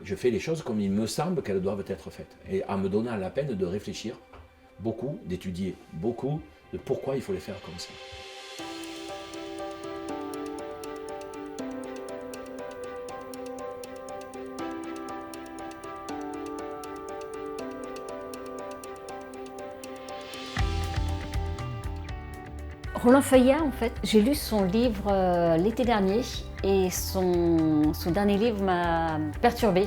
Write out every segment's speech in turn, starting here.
Je fais les choses comme il me semble qu'elles doivent être faites. Et en me donnant la peine de réfléchir beaucoup, d'étudier beaucoup de pourquoi il faut les faire comme ça. Roland Feuillat, en fait, j'ai lu son livre l'été dernier et son dernier livre m'a perturbée.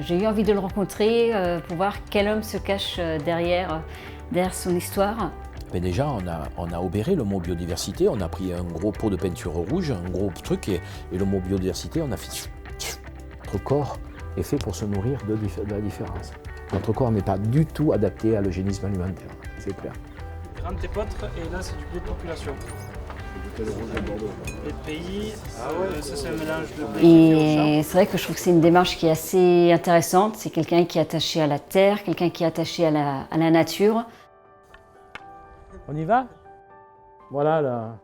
J'ai eu envie de le rencontrer pour voir quel homme se cache derrière son histoire. Mais déjà, on a obéré le mot biodiversité, on a pris un gros pot de peinture rouge, un gros truc, et le mot biodiversité, on a fait... Notre corps est fait pour se nourrir de la différence. Notre corps n'est pas du tout adapté à l'eugénisme alimentaire, c'est clair. Grande Tépôtre, et là c'est du blé de population. Les pays, ça c'est un mélange de blé Et c'est vrai que je trouve que c'est une démarche qui est assez intéressante. C'est quelqu'un qui est attaché à la terre, quelqu'un qui est attaché à la nature. On y va? Voilà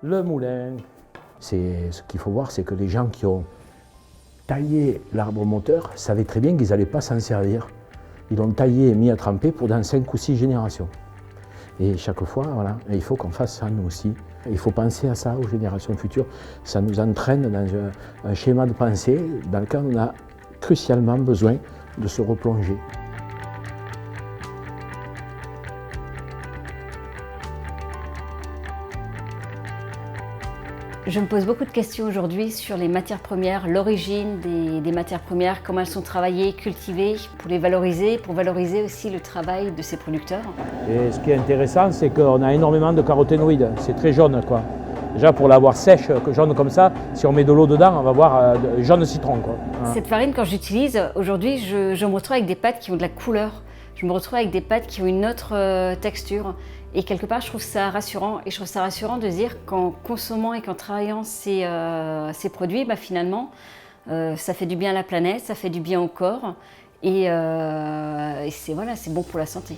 le moulin. Ce qu'il faut voir, c'est que les gens qui ont taillé l'arbre moteur savaient très bien qu'ils n'allaient pas s'en servir. Ils l'ont taillé et mis à tremper pour dans 5 ou 6 générations. Et chaque fois, voilà, il faut qu'on fasse ça nous aussi. Il faut penser à ça aux générations futures. Ça nous entraîne dans un schéma de pensée dans lequel on a crucialement besoin de se replonger. Je me pose beaucoup de questions aujourd'hui sur les matières premières, l'origine des matières premières, comment elles sont travaillées, cultivées, pour les valoriser, pour valoriser aussi le travail de ces producteurs. Et ce qui est intéressant, c'est qu'on a énormément de caroténoïdes. C'est très jaune, quoi. Déjà, pour l'avoir sèche, jaune comme ça, si on met de l'eau dedans, on va voir jaune citron, quoi. Voilà. Cette farine, quand j'utilise, aujourd'hui, je me retrouve avec des pâtes qui ont de la couleur. Je me retrouve avec des pâtes qui ont une autre texture. Et quelque part, je trouve ça rassurant. Et je trouve ça rassurant de dire qu'en consommant et qu'en travaillant ces produits, bah, finalement, ça fait du bien à la planète, ça fait du bien au corps. Et c'est bon pour la santé.